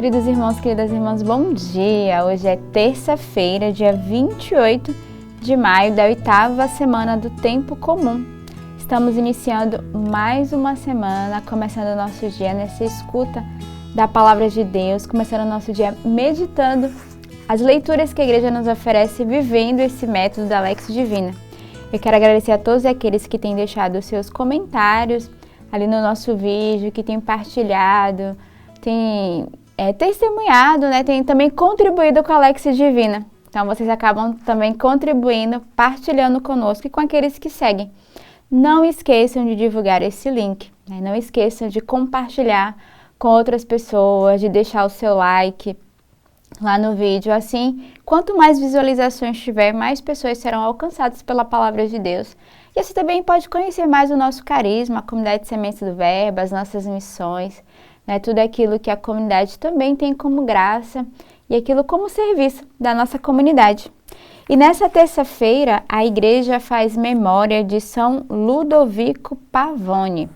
Queridos irmãos, queridas irmãs, bom dia! Hoje é terça-feira, dia 28 de maio da 8ª semana do Tempo Comum. Estamos iniciando mais uma semana, começando o nosso dia nessa escuta da Palavra de Deus, começando o nosso dia meditando as leituras que a Igreja nos oferece, vivendo esse método da Lexio Divina. Eu quero agradecer a todos aqueles que têm deixado os seus comentários ali no nosso vídeo, que têm partilhado, têm testemunhado, tem também contribuído com a Lexio Divina. Então, vocês acabam também contribuindo, partilhando conosco e com aqueles que seguem. Não esqueçam de divulgar esse link, não esqueçam de compartilhar com outras pessoas, de deixar o seu like lá no vídeo. Assim, quanto mais visualizações tiver, mais pessoas serão alcançadas pela Palavra de Deus. E você também pode conhecer mais o nosso carisma, a comunidade de Sementes do Verbo, as nossas missões, tudo aquilo que a comunidade também tem como graça e aquilo como serviço da nossa comunidade. E nessa terça-feira, a igreja faz memória de São Ludovico Pavone.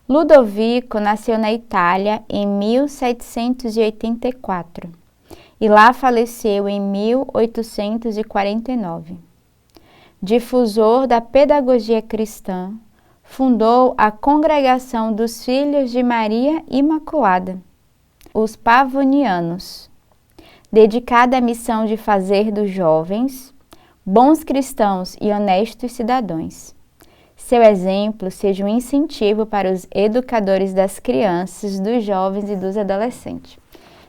Ludovico nasceu na Itália em 1784 e lá faleceu em 1849. Difusor da pedagogia cristã, fundou a Congregação dos Filhos de Maria Imaculada, os Pavonianos, dedicada à missão de fazer dos jovens bons cristãos e honestos cidadãos. Seu exemplo seja um incentivo para os educadores das crianças, dos jovens e dos adolescentes.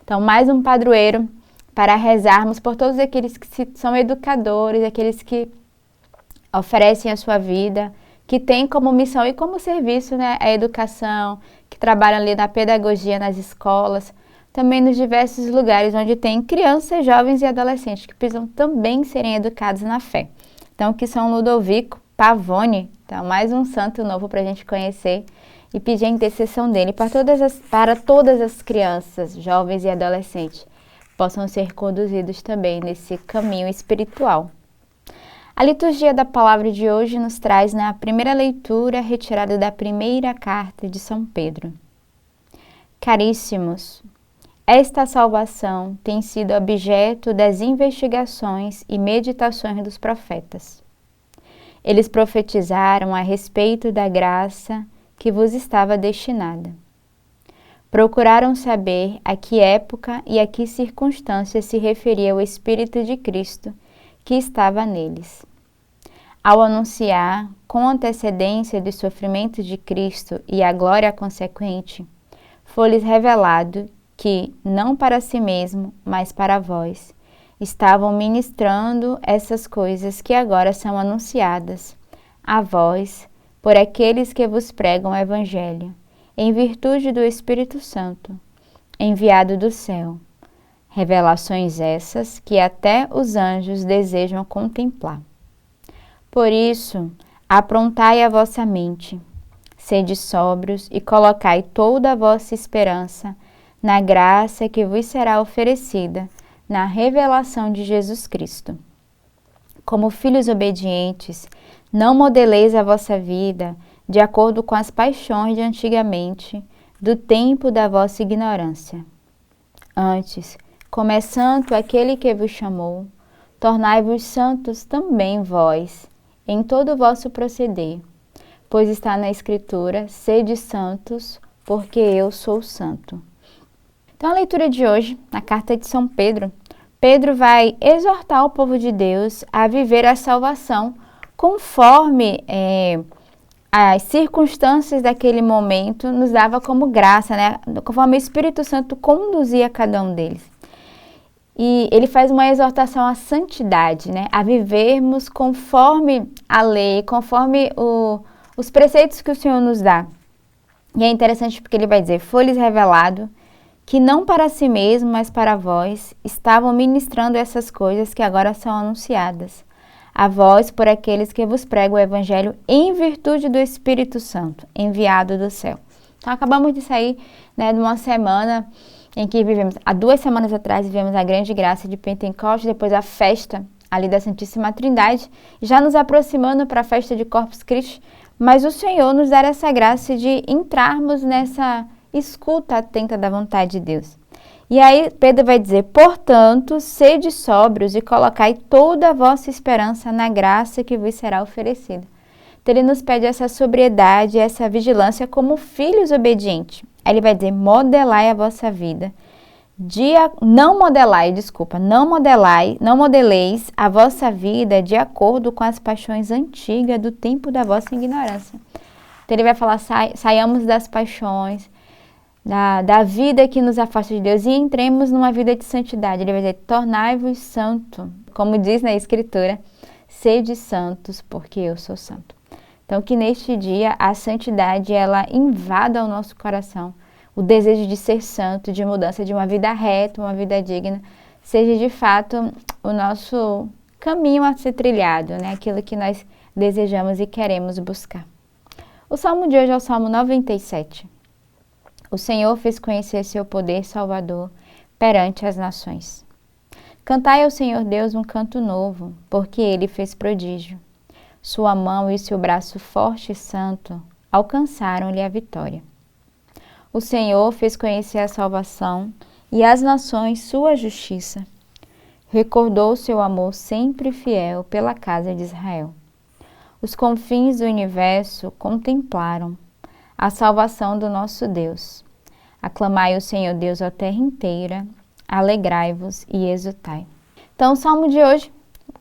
Então, mais um padroeiro para rezarmos por todos aqueles que são educadores, aqueles que oferecem a sua vida, que têm como missão e como serviço a educação, que trabalham ali na pedagogia, nas escolas, também nos diversos lugares onde tem crianças, jovens e adolescentes que precisam também serem educados na fé. Então, que São Ludovico Pavone, então mais um santo novo para a gente conhecer e pedir a intercessão dele para todas as crianças, jovens e adolescentes possam ser conduzidos também nesse caminho espiritual. A liturgia da palavra de hoje nos traz a primeira leitura retirada da primeira carta de São Pedro. Caríssimos, esta salvação tem sido objeto das investigações e meditações dos profetas. Eles profetizaram a respeito da graça que vos estava destinada. Procuraram saber a que época e a que circunstância se referia o Espírito de Cristo que estava neles. Ao anunciar com antecedência dos sofrimentos de Cristo e a glória consequente, foi-lhes revelado que, não para si mesmo, mas para vós, estavam ministrando essas coisas que agora são anunciadas a vós por aqueles que vos pregam o Evangelho, em virtude do Espírito Santo, enviado do céu. Revelações essas que até os anjos desejam contemplar. Por isso, aprontai a vossa mente, sede sóbrios e colocai toda a vossa esperança na graça que vos será oferecida na revelação de Jesus Cristo. Como filhos obedientes, não modeleis a vossa vida de acordo com as paixões de antigamente, do tempo da vossa ignorância. Antes, como é santo aquele que vos chamou, tornai-vos santos também vós, em todo o vosso proceder, pois está na Escritura, sede santos, porque eu sou santo. Então, a leitura de hoje, na carta de São Pedro, Pedro vai exortar o povo de Deus a viver a salvação conforme as circunstâncias daquele momento nos dava como graça, conforme o Espírito Santo conduzia cada um deles. E ele faz uma exortação à santidade, a vivermos conforme a lei, conforme os preceitos que o Senhor nos dá. E é interessante porque ele vai dizer, foi-lhes revelado que não para si mesmo, mas para vós, estavam ministrando essas coisas que agora são anunciadas. A vós por aqueles que vos pregam o Evangelho em virtude do Espírito Santo, enviado do céu. Então, acabamos de sair de uma semana em que vivemos, há 2 semanas atrás, vivemos a grande graça de Pentecostes, depois a festa ali da Santíssima Trindade, já nos aproximando para a festa de Corpus Christi, mas o Senhor nos dá essa graça de entrarmos nessa escuta atenta da vontade de Deus. E aí Pedro vai dizer, portanto, sede sóbrios e colocai toda a vossa esperança na graça que vos será oferecida. Então ele nos pede essa sobriedade, essa vigilância como filhos obedientes. Aí ele vai dizer, modelai a vossa vida. Não modeleis a vossa vida de acordo com as paixões antigas do tempo da vossa ignorância. Então ele vai falar, saiamos das paixões, da vida que nos afasta de Deus e entremos numa vida de santidade. Ele vai dizer, tornai-vos santo, como diz na Escritura, sede santos, porque eu sou santo. Então que neste dia a santidade ela invada o nosso coração, o desejo de ser santo, de mudança, de uma vida reta, uma vida digna, seja de fato o nosso caminho a ser trilhado, né? Aquilo que nós desejamos e queremos buscar. O salmo de hoje é o Salmo 97. O Senhor fez conhecer seu poder salvador perante as nações. Cantai ao Senhor Deus um canto novo, porque Ele fez prodígio. Sua mão e seu braço forte e santo alcançaram-lhe a vitória. O Senhor fez conhecer a salvação e as nações sua justiça. Recordou seu amor sempre fiel pela casa de Israel. Os confins do universo contemplaram a salvação do nosso Deus. Aclamai o Senhor Deus a terra inteira, alegrai-vos e exultai. Então, o salmo de hoje,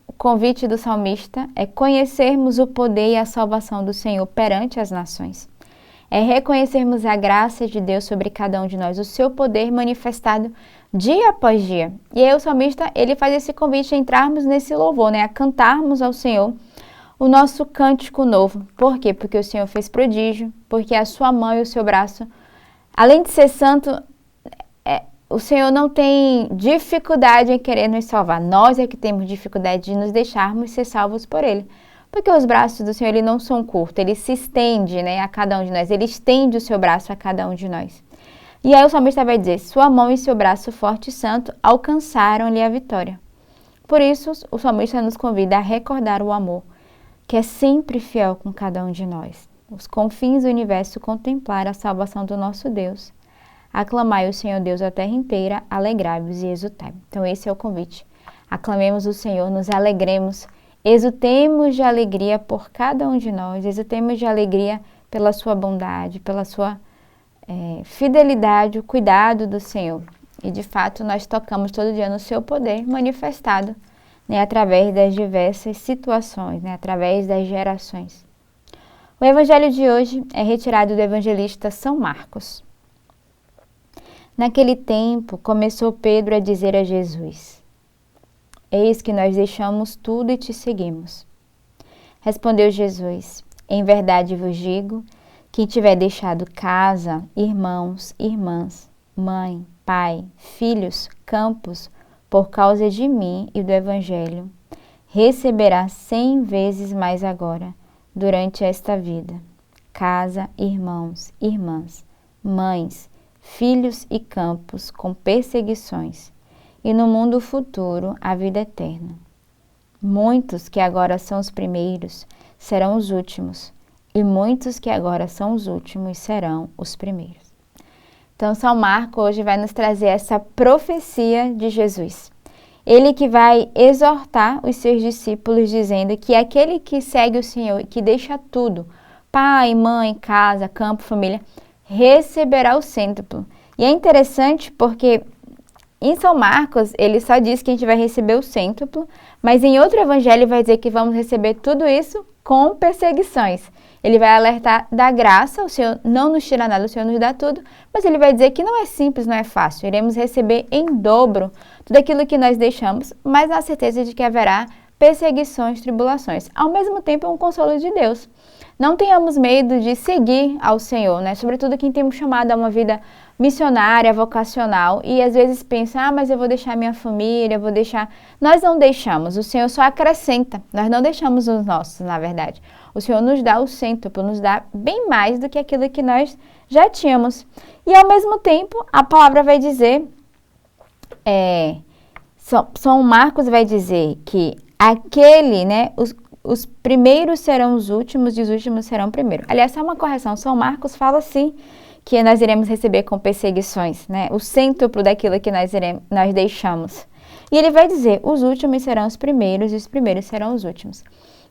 o convite do salmista é conhecermos o poder e a salvação do Senhor perante as nações. É reconhecermos a graça de Deus sobre cada um de nós, o seu poder manifestado dia após dia. E aí o salmista, ele faz esse convite a entrarmos nesse louvor, né? A cantarmos ao Senhor o nosso cântico novo. Por quê? Porque o Senhor fez prodígio, porque a sua mão e o seu braço, além de ser santo, o Senhor não tem dificuldade em querer nos salvar. Nós é que temos dificuldade de nos deixarmos ser salvos por Ele. Porque os braços do Senhor, eles não são curtos, Ele se estende, né, a cada um de nós. Ele estende o seu braço a cada um de nós. E aí o salmista vai dizer, sua mão e seu braço forte e santo alcançaram-lhe a vitória. Por isso, o salmista nos convida a recordar o amor, que é sempre fiel com cada um de nós. Os confins do universo contemplar a salvação do nosso Deus. Aclamai o Senhor Deus a terra inteira, alegrai-vos e exultai. Então esse é o convite. Aclamemos o Senhor, nos alegremos, exultemos de alegria por cada um de nós, exultemos de alegria pela sua bondade, pela sua fidelidade, o cuidado do Senhor. E de fato nós tocamos todo dia no seu poder manifestado, né, através das diversas situações, né, através das gerações. O evangelho de hoje é retirado do evangelista São Marcos. Naquele tempo, começou Pedro a dizer a Jesus, eis que nós deixamos tudo e te seguimos. Respondeu Jesus, em verdade vos digo, quem tiver deixado casa, irmãos, irmãs, mãe, pai, filhos, campos, por causa de mim e do evangelho, receberá 100 vezes mais agora, durante esta vida. Casa, irmãos, irmãs, mães, filhos e campos com perseguições, e no mundo futuro a vida eterna. Muitos que agora são os primeiros serão os últimos, e muitos que agora são os últimos serão os primeiros. Então, São Marcos hoje vai nos trazer essa profecia de Jesus. Ele que vai exortar os seus discípulos dizendo que aquele que segue o Senhor, que deixa tudo, pai, mãe, casa, campo, família, receberá o cêntuplo. E é interessante porque em São Marcos ele só diz que a gente vai receber o cêntuplo, mas em outro evangelho vai dizer que vamos receber tudo isso com perseguições. Ele vai alertar da graça, o Senhor não nos tira nada, o Senhor nos dá tudo, mas ele vai dizer que não é simples, não é fácil. Iremos receber em dobro tudo aquilo que nós deixamos, mas na certeza de que haverá perseguições, tribulações. Ao mesmo tempo é um consolo de Deus. Não tenhamos medo de seguir ao Senhor, né? Sobretudo quem tem um chamado a uma vida missionária, vocacional, e às vezes pensa, mas eu vou deixar minha família, eu vou deixar... Nós não deixamos, o Senhor só acrescenta, nós não deixamos os nossos, na verdade. O Senhor nos dá o cêntuplo, nos dá bem mais do que aquilo que nós já tínhamos. E ao mesmo tempo, a palavra vai dizer, São Marcos vai dizer que aquele, né, os primeiros serão os últimos e os últimos serão primeiros. Aliás, só uma correção, São Marcos fala assim, que nós iremos receber com perseguições, né? O cêntuplo daquilo que nós deixamos. E ele vai dizer, os últimos serão os primeiros e os primeiros serão os últimos.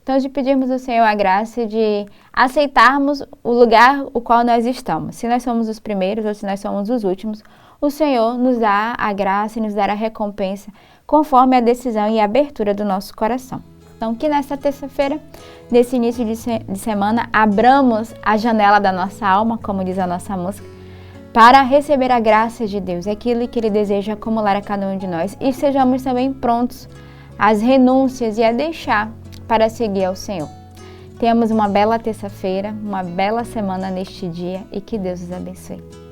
Então, de pedirmos ao Senhor a graça de aceitarmos o lugar o qual nós estamos. Se nós somos os primeiros ou se nós somos os últimos, o Senhor nos dá a graça e nos dá a recompensa conforme a decisão e a abertura do nosso coração. Então, que nesta terça-feira, nesse início de semana, abramos a janela da nossa alma, como diz a nossa música, para receber a graça de Deus, aquilo que Ele deseja acumular a cada um de nós, e sejamos também prontos às renúncias e a deixar para seguir ao Senhor. Tenhamos uma bela terça-feira, uma bela semana neste dia e que Deus os abençoe.